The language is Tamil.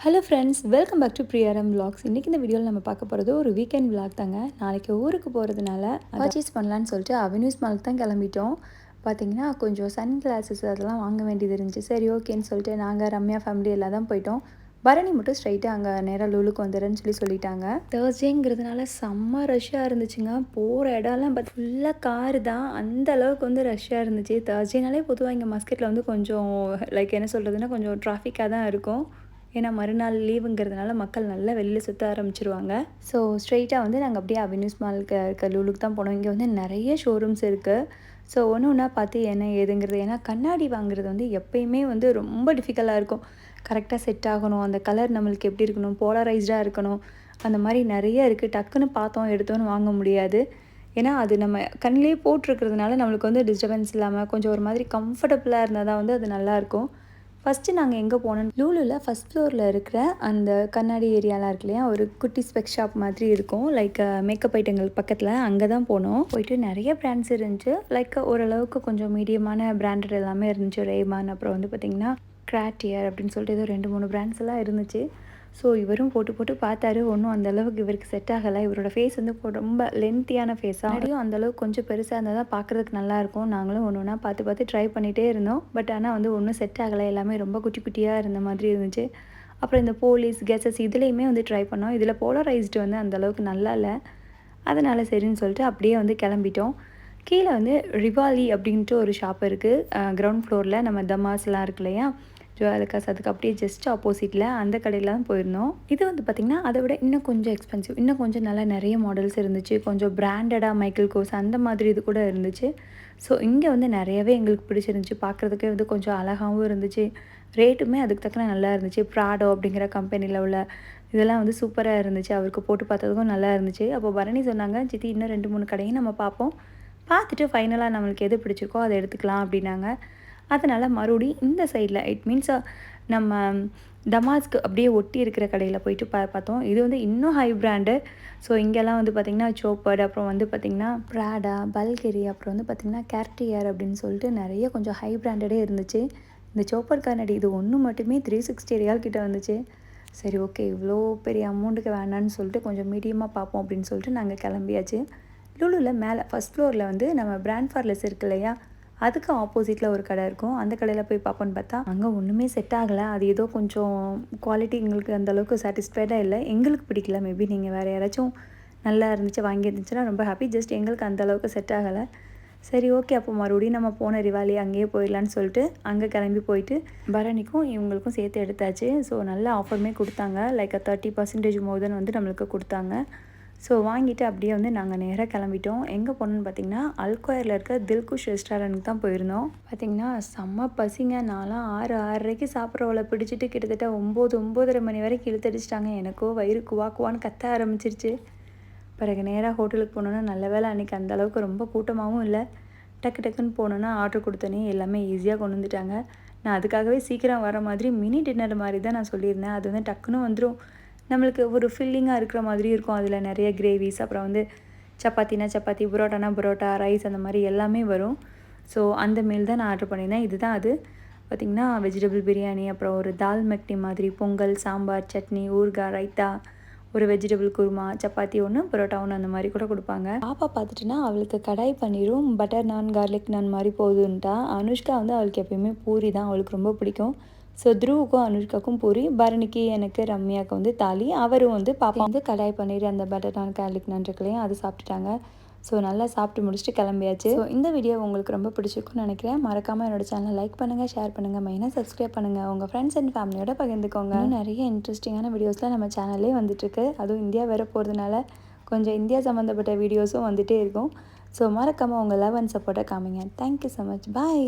Hello friends, welcome back to Priyaram vlogs. இன்றைக்கி இந்த வீடியோவில் நம்ம பார்க்க போகிறது ஒரு வீக்கெண்ட் விலாக் தாங்க. நாளைக்கு ஊருக்கு போகிறதுனால பர்ச்சேஸ் பண்ணலான்னு சொல்லிட்டு அவென்யூஸ் மாலுக்கு தான் கிளம்பிட்டோம். பார்த்தீங்கன்னா கொஞ்சம் சன் கிளாஸஸ் அதெல்லாம் வாங்க வேண்டியது இருந்துச்சு. சரி ஓகேன்னு சொல்லிட்டு நாங்கள் ரம்யா ஃபேமிலி எல்லாம் தான் போயிட்டோம். பரணி மட்டும் ஸ்ட்ரைட்டாக அங்கே நேராக லூலுக்கு வந்துடுறேன்னு சொல்லிட்டாங்க. தேர்ஸ்டேங்கிறதுனால செம்ம ரஷ்ஷாக இருந்துச்சுங்க. போகிற இடம்லாம் பட் ஃபுல்லாக காரு தான். அந்த அளவுக்கு வந்து ரஷ்ஷாக இருந்துச்சு. தேர்ஸ்டேனாலே பொதுவாக இங்கே மஸ்கெட்டில் வந்து கொஞ்சம் லைக் என்ன சொல்கிறதுனா கொஞ்சம் டிராஃபிக்காக தான் இருக்கும். ஏன்னா மறுநாள் லீவுங்கிறதுனால மக்கள் நல்லா வெளியில் சுற்ற ஆரம்பிச்சிருவாங்க. ஸோ ஸ்ட்ரெயிட்டாக வந்து நாங்கள் அப்படியே அவென்யூஸ் மாலுக்கு இருக்க லூலுக்கு தான் போனோம். இங்கே வந்து நிறைய ஷோரூம்ஸ் இருக்குது. ஸோ ஒன்று ஒன்றா பார்த்து என்ன ஏதுங்கிறது. ஏன்னா கண்ணாடி வாங்குறது வந்து எப்பயுமே வந்து ரொம்ப டிஃபிகல்ட்டாக இருக்கும். கரெக்டாக செட் ஆகணும், அந்த கலர் நம்மளுக்கு எப்படி இருக்கணும், போலரைஸ்டாக இருக்கணும், அந்த மாதிரி நிறைய இருக்குது. டக்குன்னு பார்த்தோம் எடுத்தோன்னு வாங்க முடியாது. ஏன்னா அது நம்ம கண்ணிலே போட்டிருக்கிறதுனால நம்மளுக்கு வந்து டிஸ்டர்பன்ஸ் இல்லாமல் கொஞ்சம் ஒரு மாதிரி கம்ஃபர்டபுளாக இருந்தால் தான் வந்து அது நல்லாயிருக்கும். ஃபஸ்ட்டு நாங்கள் எங்கே போனோம், லூலுவில் ஃபஸ்ட் ஃப்ளோரில் இருக்கிற அந்த கண்ணாடி ஏரியாலாம் இருக்கு இல்லையா, ஒரு குட்டி ஸ்பெக் ஷாப் மாதிரி இருக்கும். லைக் மேக்கப் ஐட்டங்கள் பக்கத்தில் அங்கே தான் போனோம். போயிட்டு நிறைய பிராண்ட்ஸ் இருந்துச்சு. லைக் ஓரளவுக்கு கொஞ்சம் மீடியமான பிராண்டட் எல்லாமே இருந்துச்சு. ரேமான், அப்புறம் வந்து பார்த்திங்கன்னா கிராட்டியர் அப்படின்னு சொல்லிட்டு ஏதோ 2-3 பிராண்ட்ஸ் எல்லாம் இருந்துச்சு. ஸோ இவரும் போட்டு பார்த்தாரு. ஒன்றும் அந்தளவுக்கு இவருக்கு செட் ஆகலை. இவரோட ஃபேஸ் வந்து ரொம்ப லென்த்தியான ஃபேஸாக, அப்படியும் அந்தளவுக்கு கொஞ்சம் பெருசாக இருந்தால் தான் பார்க்குறதுக்கு நல்லாயிருக்கும். நாங்களும் ஒன்று ஒன்றா பார்த்து ட்ரை பண்ணிகிட்டே இருந்தோம். பட் ஆனால் வந்து ஒன்றும் செட் ஆகலை. எல்லாமே ரொம்ப குட்டி குட்டியாக இருந்த மாதிரி இருந்துச்சு. அப்புறம் இந்த போலீஸ் கெஸஸ் இதுலேயுமே வந்து ட்ரை பண்ணோம். இதில் போலரைஸ்டு வந்து அந்தளவுக்கு நல்லா இல்லை. அதனால் சரின்னு சொல்லிட்டு அப்படியே வந்து கிளம்பிட்டோம். கீழே வந்து ரிவாலி அப்படின்ட்டு ஒரு ஷாப் இருக்குது. கிரவுண்ட் ஃப்ளோரில் நம்ம தமாஸ்லாம் இருக்கு இல்லையா, ஜுவல்காஸ், அதுக்கு அப்படியே ஜஸ்ட் ஆப்போசிட்டில் அந்த கடையில் தான் போயிருந்தோம். இது வந்து பார்த்திங்கன்னா அதை விட இன்னும் கொஞ்சம் எக்ஸ்பென்சிவ், இன்னும் கொஞ்சம் நல்லா நிறைய மாடல்ஸ் இருந்துச்சு. கொஞ்சம் பிராண்டடாக மைக்கேல் கோர்ஸ் அந்த மாதிரி இது கூட இருந்துச்சு. ஸோ இங்கே வந்து நிறையவே எங்களுக்கு பிடிச்சிருந்துச்சு. பார்க்குறதுக்கே வந்து கொஞ்சம் அழகாகவும் இருந்துச்சு. ரேட்டுமே அதுக்கு தக்கன நல்லா இருந்துச்சு. ப்ராடோ அப்படிங்கிற கம்பெனியில் உள்ள இதெல்லாம் வந்து சூப்பராக இருந்துச்சு. அவருக்கு போட்டு பார்த்ததுக்கும் நல்லா இருந்துச்சு. அப்போ பரணி சொன்னாங்க, சித்தி இன்னும் 2-3 கடையும் நம்ம பார்ப்போம், பார்த்துட்டு ஃபைனலாக நம்மளுக்கு எது பிடிச்சிருக்கோ அதை எடுத்துக்கலாம் அப்படின்னாங்க. அதனால் மறுபடியும் இந்த சைடில் இட் மீன்ஸ் நம்ம டமாஸ்க்கு அப்படியே ஒட்டி இருக்கிற கடையில் போயிட்டு பார்த்தோம். இது வந்து இன்னும் ஹை பிராண்டு. ஸோ இங்கெல்லாம் வந்து பார்த்திங்கன்னா சோப்பர்டு, அப்புறம் வந்து பார்த்திங்கன்னா ப்ராடா, பல்கெரி, அப்புறம் வந்து பார்த்திங்கன்னா கேர்டியர் அப்படின்னு சொல்லிட்டு நிறைய கொஞ்சம் ஹை பிராண்டடே இருந்துச்சு. இந்த சோப்பர் கண்ணாடி இது ஒன்று மட்டுமே 360 ரியால் கிட்ட வந்துச்சு. சரி ஓகே, இவ்வளோ பெரிய அமௌண்ட்டுக்கு வேணான்னு சொல்லிட்டு கொஞ்சம் மீடியமாக பார்ப்போம் அப்படின்னு சொல்லிட்டு நாங்கள் கிளம்பியாச்சு. லூலுவில் மேலே ஃபஸ்ட் ஃப்ளோரில் வந்து நம்ம பிராண்ட் ஃபார்லெஸ் இருக்கு இல்லையா, அதுக்கு ஆப்போசிட்டில் ஒரு கடை இருக்கும். அந்த கடையில் போய் பார்ப்போன்னு பார்த்தா அங்கே ஒன்றுமே செட் ஆகலை. அது ஏதோ கொஞ்சம் குவாலிட்டி எங்களுக்கு அந்தளவுக்கு சாட்டிஸ்ஃபைடாக இல்லை. எங்களுக்கு பிடிக்கல. மேபி நீங்கள் வேறு யாராச்சும் நல்லா இருந்துச்சு வாங்கியிருந்துச்சுன்னா ரொம்ப ஹாப்பி. ஜஸ்ட் எங்களுக்கு அந்தளவுக்கு செட் ஆகலை. சரி ஓகே, அப்போ மறுபடியும் நம்ம போன ரிவாலி அங்கேயே போயிடலான்னு சொல்லிட்டு அங்கே கிளம்பி போயிட்டு பரணிக்கும் இவங்களுக்கும் சேர்த்து எடுத்தாச்சு. ஸோ நல்ல ஆஃபருமே கொடுத்தாங்க. லைக் 30% மோர் தென் வந்து நம்மளுக்கு கொடுத்தாங்க. ஸோ வாங்கிட்டு அப்படியே வந்து நாங்கள் நேராக கிளம்பிட்டோம். எங்கே போனோன்னு பார்த்திங்கன்னா அல்கோயரில் இருக்க தில்குஷ் ரெஸ்டாரண்ட்டுக்கு தான் போயிருந்தோம். பார்த்திங்கன்னா செம்ம பசிங்க. நான்லாம் 6-6:30க்கு சாப்பிட்றவளை பிடிச்சிட்டு கிட்டத்தட்ட 9-9:30 மணி வரைக்கும் இழுத்தடிச்சிட்டாங்க. எனக்கோ வயிறு குவான்னு கத்த ஆரம்பிச்சிருச்சு. பிறகு நேராக ஹோட்டலுக்கு போனோன்னா நல்ல வேலை அன்றைக்கி அந்தளவுக்கு ரொம்ப கூட்டமாகவும் இல்லை. டக்குன்னு போனோன்னா ஆர்டர் கொடுத்தோன்னே எல்லாமே ஈஸியாக கொண்டு வந்துட்டாங்க. நான் அதுக்காகவே சீக்கிரம் வர மாதிரி மினி டின்னர் மாதிரி தான் நான் சொல்லியிருந்தேன். அது வந்து டக்குன்னு வந்துடும். நம்மளுக்கு ஒரு ஃபில்லிங்காக இருக்கிற மாதிரி இருக்கும். அதில் நிறைய கிரேவிஸ், அப்புறம் வந்து சப்பாத்தினா சப்பாத்தி, புரோட்டானா புரோட்டா, ரைஸ் அந்த மாதிரி எல்லாமே வரும். ஸோ அந்த மீல் தான் நான் ஆர்டர் பண்ணியிருந்தேன். இதுதான் அது. பார்த்திங்கன்னா வெஜிடபிள் பிரியாணி, அப்புறம் ஒரு தால் மக்னி மாதிரி, பொங்கல், சாம்பார், சட்னி, ஊறுகாய், ரைத்தா, ஒரு வெஜிடபிள் குருமா, சப்பாத்தி ஒன்று, புரோட்டா ஒன்று, அந்த மாதிரி கூட கொடுப்பாங்க. பாப்பா பார்த்துட்டுனா அவளுக்கு கடாய் பன்னீரும் பட்டர் நான், கார்லிக் நான் மாதிரி போகுதுன்ட்டா. அனுஷ்கா வந்து அவளுக்கு எப்பயுமே பூரி தான் அவளுக்கு ரொம்ப பிடிக்கும். ஸோ த்ருவுக்கும் அனுஷ்காக்கும் பூரி, பரணிக்கு, எனக்கு, ரம்யாவுக்கு வந்து தாலி. அவரும் வந்து பாப்பா வந்து கடாய் பன்னீர் அந்த பட்டர் நான் கார்லிக் நான் இருக்குல்லையும் அது சாப்பிட்டுட்டாங்க. ஸோ நல்லா சாப்பிட்டு முடிச்சுட்டு கிளம்பியாச்சு. ஸோ இந்த வீடியோ உங்களுக்கு ரொம்ப பிடிச்சிருக்குன்னு நினைக்கிறேன். மறக்காமல் என்னோட சேனலை லைக் பண்ணுங்கள், ஷேர் பண்ணுங்கள், மெயினாக சப்ஸ்கிரைப் பண்ணுங்கள். உங்கள் ஃப்ரெண்ட்ஸ் அண்ட் ஃபேமிலியோட பகிர்ந்துக்கோங்க. நிறைய இன்ட்ரெஸ்டிங்கான வீடியோஸ்லாம் நம்ம சேனல்லே வந்துட்டுருக்கு. அதுவும் இந்தியா வேறு போகிறதுனால கொஞ்சம் இந்தியா சம்மந்தப்பட்ட வீடியோஸும் வந்துகிட்டே இருக்கும். ஸோ மறக்காமல் உங்கள் லவ் அண்ட் சப்போர்ட்டை காமிங்க. Thank you so much. பாய்.